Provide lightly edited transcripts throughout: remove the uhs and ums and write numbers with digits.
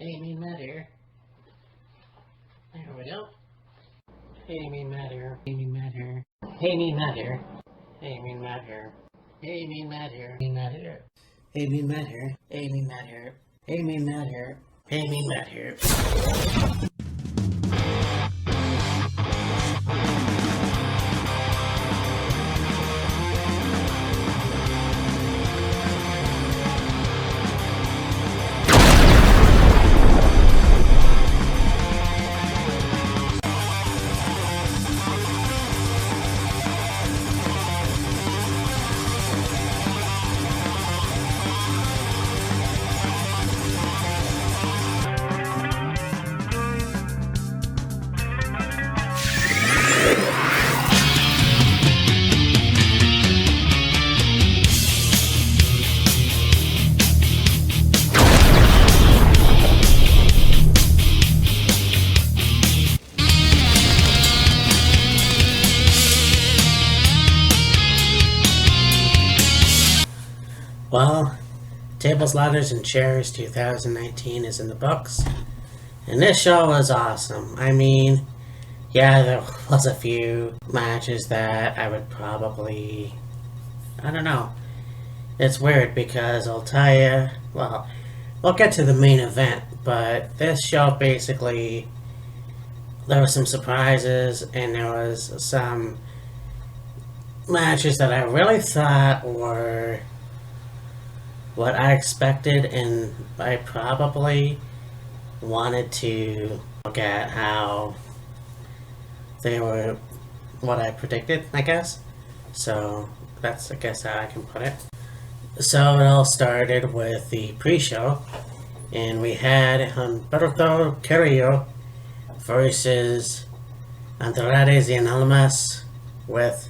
Hey, Mean Matt here. There we go. Hey, Mean Matt here. Hey, Mean Matt here. Hey, Mean Matt here. Hey, Mean Matt here. Hey, Mean Matt here. Mean Matt here. Hey, Mean Matt here. Hey, Mean Matt here. Hey, Mean Matt here. Hey, Mean Matt here. Well, Tables, Ladders, and Chairs 2019 is in the books, and this show was awesome. I mean, yeah, there was a few matches that I would probably, I don't know. It's weird because I'll tell you, well, we'll get to the main event, but this show basically, there were some surprises, and there was some matches that I really thought were what I expected, and I probably wanted to look at how they were what I predicted, I guess. So that's, I guess, how I can put it. So it all started with the pre-show, and we had Humberto Carrillo versus Andrade Cien Almas with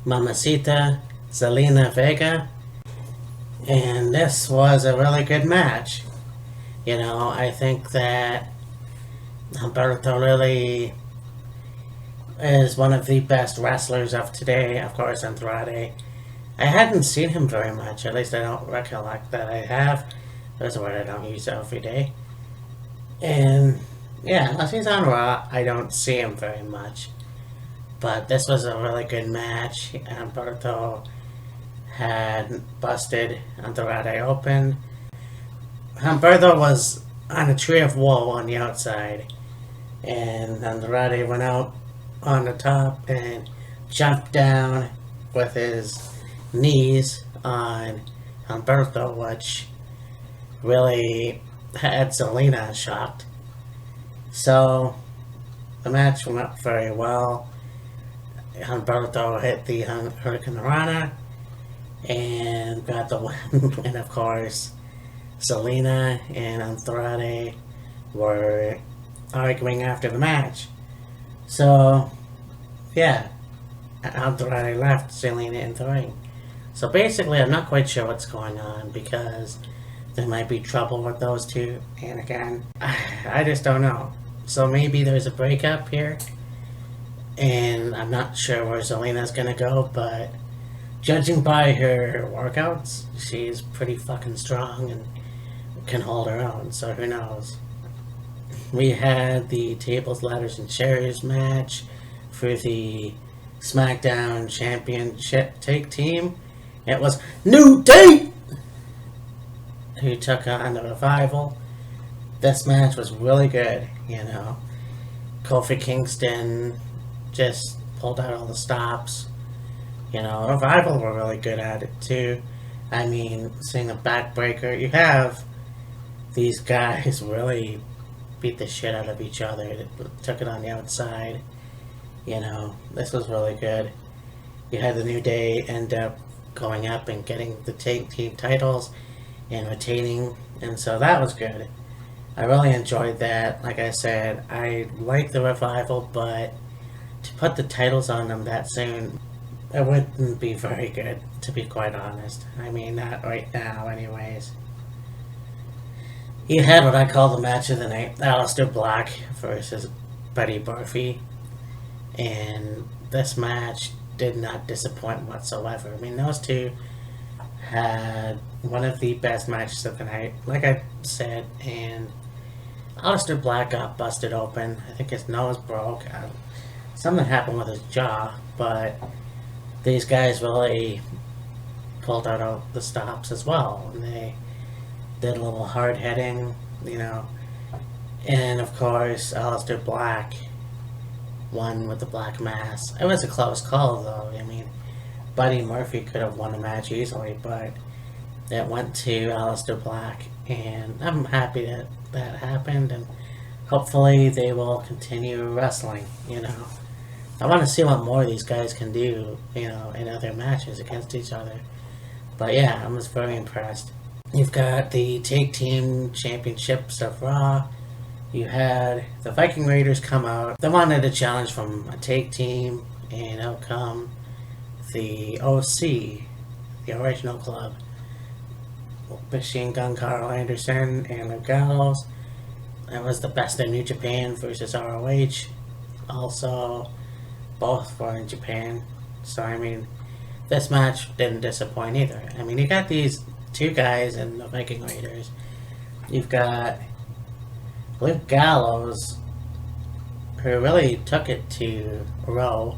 Mamacita Zelina Vega. And this was a really good match. You know, I think that Humberto really is one of the best wrestlers of today. Of course, Andrade, I hadn't seen him very much. At least I don't recollect that I have. That's a word I don't use every day. And yeah, unless he's on Raw, I don't see him very much. But this was a really good match. Humberto had busted Andrade open. Humberto was on a tree of woe on the outside, and Andrade went out on the top and jumped down with his knees on Humberto, which really had Zelina shocked. So the match went very well. Humberto hit the Hurricane Rana and got the win. And of course, Zelina and Andrade were arguing after the match. So, yeah, Andrade left Zelina in the ring. So basically, I'm not quite sure what's going on because there might be trouble with those two. And again, I just don't know. So maybe there's a breakup here, and I'm not sure where Zelina's gonna go, but judging by her workouts, she's pretty fucking strong and can hold her own, so who knows. We had the Tables, Ladders, and Chairs match for the SmackDown Championship Tag Team. It was New Day who took on the Revival. This match was really good, you know. Kofi Kingston just pulled out all the stops. You know, Revival were really good at it too. I mean, seeing a backbreaker, you have these guys really beat the shit out of each other. Took it on the outside. You know, this was really good. You had the New Day end up going up and getting the tag team titles and retaining, and so that was good. I really enjoyed that. Like I said, I like the Revival, but to put the titles on them that soon, it wouldn't be very good, to be quite honest. I mean, not right now, anyways. You had what I call the match of the night, Aleister Black versus Buddy Murphy. And this match did not disappoint whatsoever. I mean, those two had one of the best matches of the night, like I said, and Aleister Black got busted open. I think his nose broke. Something happened with his jaw, but these guys really pulled out the stops as well. And they did a little hard hitting, you know. And of course, Aleister Black won with the Black Mass. It was a close call, though. I mean, Buddy Murphy could have won the match easily, but it went to Aleister Black. And I'm happy that that happened, and hopefully they will continue wrestling, you know. I want to see what more these guys can do, you know, in other matches against each other. But yeah, I was very impressed. You've got the Tag Team Championships of Raw. You had the Viking Raiders come out. They wanted a challenge from a tag team, and out come the OC, the original club. Machine Gun Carl Anderson and the Gallows. That was the Best in New Japan versus ROH. Also, both were in Japan. So, I mean, this match didn't disappoint either. I mean, you got these two guys in the Viking Raiders. You've got Luke Gallows, who really took it to Rowe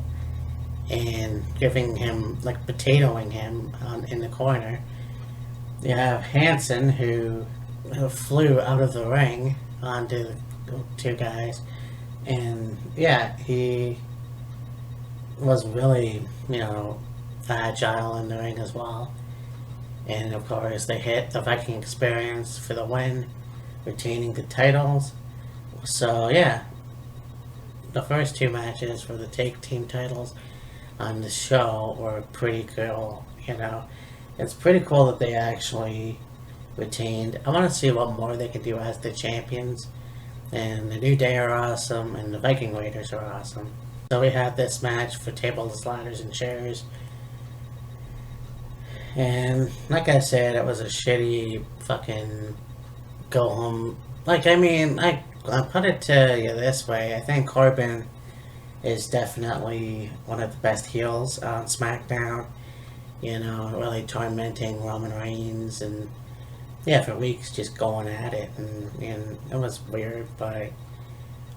and giving him, like, potatoing him in the corner. You have Hanson, who flew out of the ring onto the two guys. And, yeah, he was really, you know, agile in the ring as well. And, of course, they hit the Viking Experience for the win, retaining the titles. So, yeah, the first two matches for the tag team titles on the show were pretty cool, you know. It's pretty cool that they actually retained. I want to see what more they can do as the champions. And the New Day are awesome, and the Viking Raiders are awesome. So we had this match for tables, ladders, and chairs. And like I said, it was a shitty fucking go home. Like, I mean, I'll put it to you this way. I think Corbin is definitely one of the best heels on SmackDown. You know, really tormenting Roman Reigns, and yeah, for weeks just going at it, and it was weird, but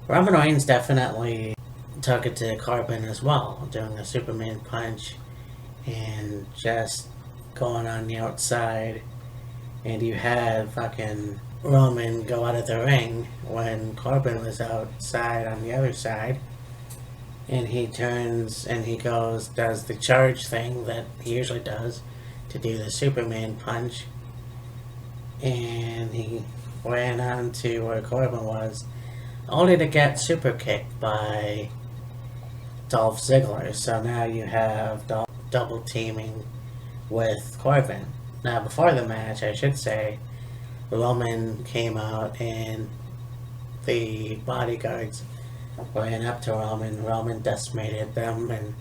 Roman Reigns definitely took it to Corbin as well, doing a Superman punch and just going on the outside. And you had fucking Roman go out of the ring when Corbin was outside on the other side. And he turns and he does the charge thing that he usually does to do the Superman punch. And he ran on to where Corbin was, only to get super kicked by Dolph Ziggler. So now you have Dolph double teaming with Corbin. Now, before the match, I should say, Roman came out and the bodyguards ran up to Roman. Roman decimated them, and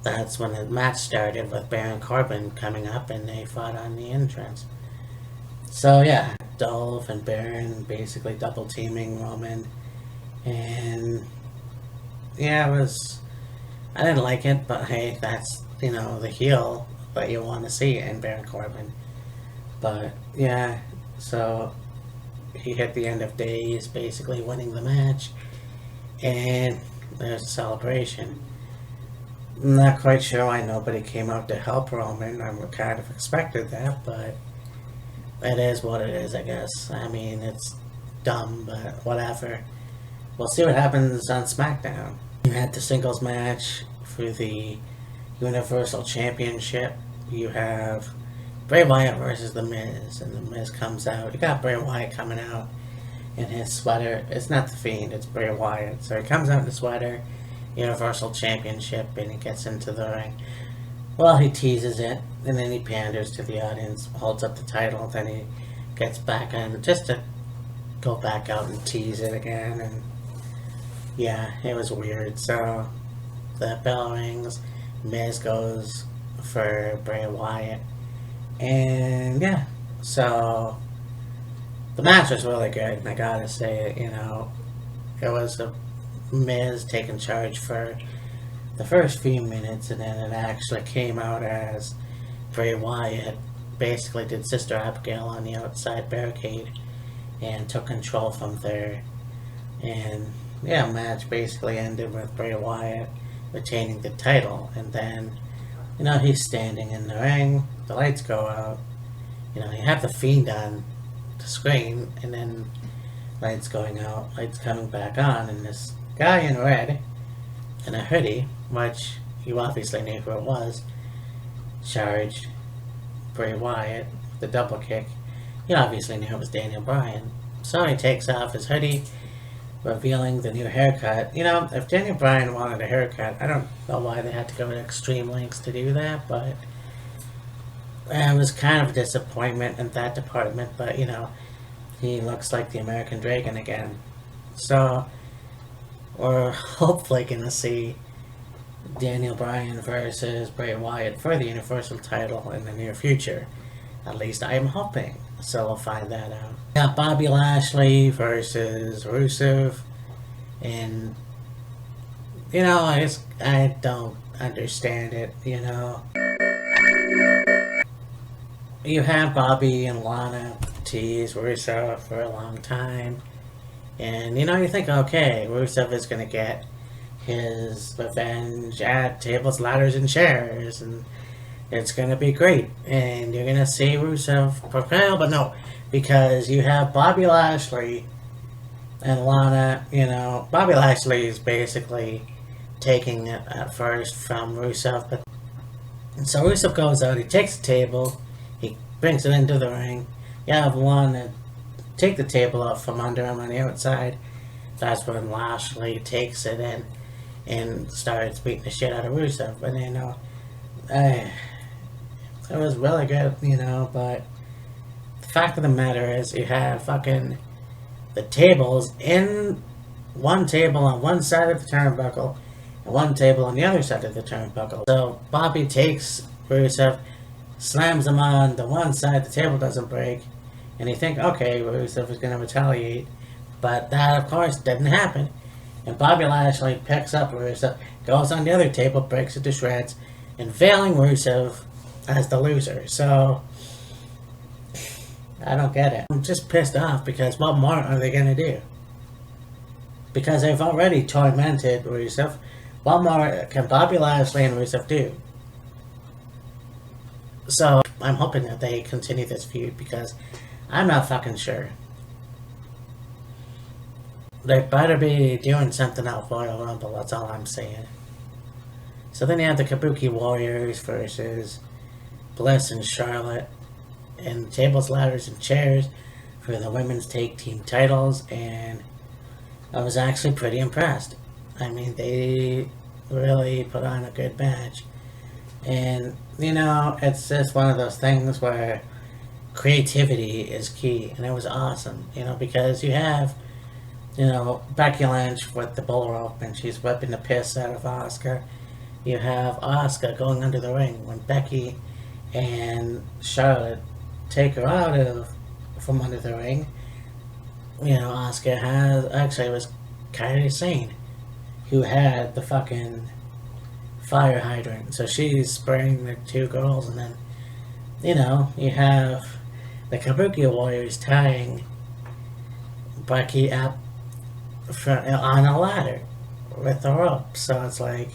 that's when the match started with Baron Corbin coming up, and they fought on the entrance. So yeah, Dolph and Baron basically double teaming Roman, and yeah, I didn't like it, but hey, that's, you know, the heel that you want to see in Baron Corbin. But yeah, so he hit the end of days, basically winning the match. And there's a celebration. I'm not quite sure why nobody came out to help Roman. I kind of expected that, but it is what it is, I guess. I mean, it's dumb, but whatever. We'll see what happens on SmackDown. You had the singles match for the Universal Championship. You have Bray Wyatt versus The Miz, and The Miz comes out. You got Bray Wyatt coming out in his sweater. It's not The Fiend, it's Bray Wyatt. So he comes out in the sweater, Universal Championship, and he gets into the ring. Well, he teases it, and then he panders to the audience, holds up the title, then he gets back on just to go back out and tease it again, and yeah, it was weird. So the bell rings, Miz goes for Bray Wyatt, and yeah, so the match was really good, and I gotta say, you know, it was the Miz taking charge for the first few minutes, and then it actually came out as Bray Wyatt basically did Sister Abigail on the outside barricade, and took control from there. And yeah, match basically ended with Bray Wyatt retaining the title. And then, he's standing in the ring, the lights go out, you have the Fiend on the screen, and then lights going out, lights coming back on, and this guy in red in a hoodie, which you obviously knew who it was, charged Bray Wyatt with the double kick. You obviously knew it was Daniel Bryan. So he takes off his hoodie, revealing the new haircut. If Daniel Bryan wanted a haircut, I don't know why they had to go to extreme lengths to do that, but it was kind of a disappointment in that department. But, he looks like the American Dragon again. So, we're hopefully going to see Daniel Bryan versus Bray Wyatt for the Universal title in the near future. At least I'm hoping. So we'll find that out. Got Bobby Lashley versus Rusev. And, I don't understand it, You have Bobby and Lana tease Rusev for a long time. And, you think, okay, Rusev is going to get his revenge at tables, ladders, and chairs. And it's going to be great. And you're going to see Rusev prevail. But no, because you have Bobby Lashley and Lana, Bobby Lashley is basically taking it at first from Rusev. But so Rusev goes out, he takes the table, he brings it into the ring. You have Lana take the table out from under him on the outside. That's when Lashley takes it in and starts beating the shit out of Rusev. But, it was really good, but the fact of the matter is you have fucking the tables in one table on one side of the turnbuckle and one table on the other side of the turnbuckle. So Bobby takes Rusev, slams him on the one side, the table doesn't break, and you think, okay, Rusev is going to retaliate, but that, of course, didn't happen. And Bobby Lashley picks up Rusev, goes on the other table, breaks it to shreds, unveiling Rusev as the loser. So, I don't get it. I'm just pissed off because what more are they going to do? Because they've already tormented Rusev. What more can Bobby Lashley and Rusev do? So, I'm hoping that they continue this feud because I'm not fucking sure. They better be doing something at Royal Rumble, that's all I'm saying. So then you have the Kabuki Warriors versus Bliss and Charlotte in tables, ladders, and chairs for the women's tag team titles, and I was actually pretty impressed. I mean, they really put on a good match. And, it's just one of those things where creativity is key, and it was awesome, because you have, Becky Lynch with the bull rope, and she's whipping the piss out of Asuka. You have Asuka going under the ring when Becky and Charlotte take her out from under the ring. Asuka it was Kairi Sane who had the fucking fire hydrant. So she's spraying the two girls, and then, you have the Kabuki Warriors tying Becky up on a ladder with the rope. So it's like,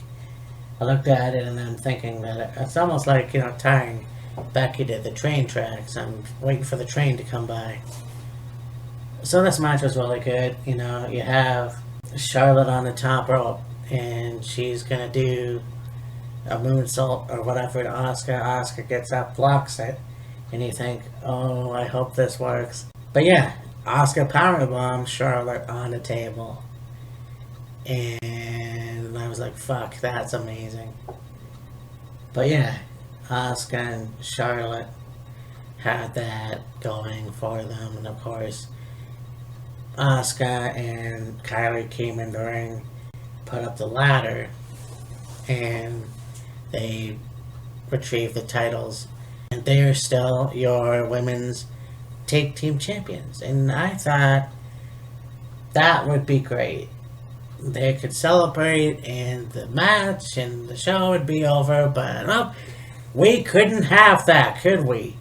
I looked at it and I'm thinking that it's almost like, tying Becky to the train tracks. I'm waiting for the train to come by. So this match was really good. You have Charlotte on the top rope, and she's going to do a moonsault or whatever to Asuka. Asuka gets up, blocks it, and you think, oh, I hope this works. But yeah, Asuka powerbombs Charlotte on the table. And I was like, fuck, that's amazing. But yeah, Asuka and Charlotte had that going for them. And of course, Asuka and Kylie came in the ring, put up the ladder, and they retrieved the titles. And they are still your women's tag team champions. And I thought that would be great. They could celebrate and the match and the show would be over, but well, we couldn't have that, could we?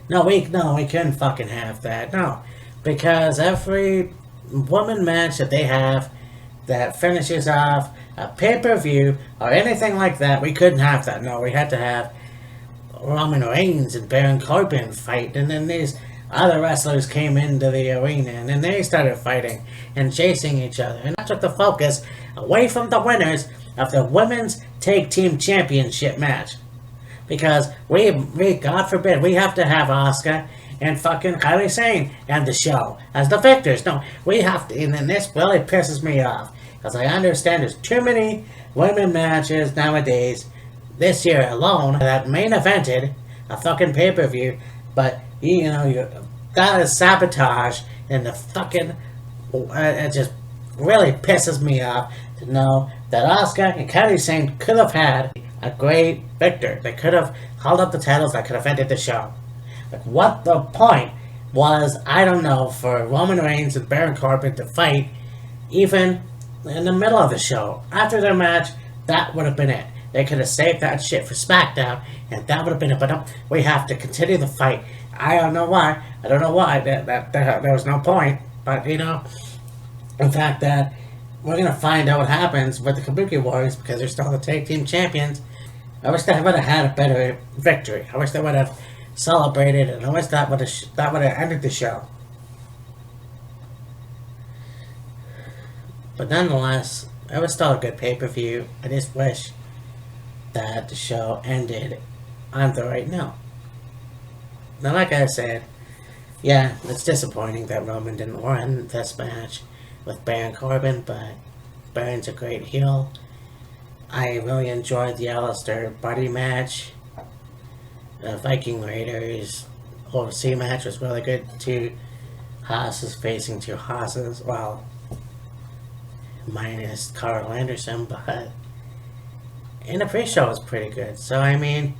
No, we couldn't fucking have that. No, because every woman match that they have that finishes off a pay-per-view or anything like that, we couldn't have that. No, we had to have Roman Reigns and Baron Corbin fight, and then these other wrestlers came into the arena, and then they started fighting and chasing each other, and that took the focus away from the winners of the Women's Tag Team Championship match. Because we God forbid, we have to have Asuka and fucking Kairi Sane and the show as the victors. No, we have to, and then this really pisses me off. Because I understand there's too many women matches nowadays, this year alone, that main evented a fucking pay-per-view, but you gotta sabotage and the fucking, it just really pisses me off to know that Asuka and Kairi Sane could have had a great victor. They could have held up the titles, that could have ended the show. Like, what the point was, I don't know, for Roman Reigns and Baron Corbin to fight even in the middle of the show. After their match, that would have been it. They could have saved that shit for SmackDown, and that would have been it. But no, we have to continue the fight. I don't know why. There was no point. But, the fact that we're going to find out what happens with the Kabuki Warriors because they're still the tag team champions. I wish they would have had a better victory. I wish they would have celebrated, and I wish that would have ended the show. But nonetheless, it was still a good pay-per-view. I just wish that the show ended on the right note. Now, like I said, yeah, it's disappointing that Roman didn't win this match with Baron Corbin, but Baron's a great heel. I really enjoyed the Aleister Buddy match. The Viking Raiders OC match was really good. Two Haas's facing two Haas's. Well, minus Carl Anderson, but and the pre-show was pretty good. So, I mean,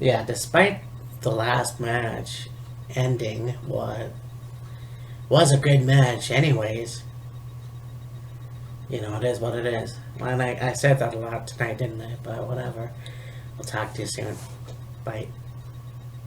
yeah, despite the last match ending what was a good match anyways, it is what it is. And I said that a lot tonight, didn't I? But whatever. I'll talk to you soon. Bye.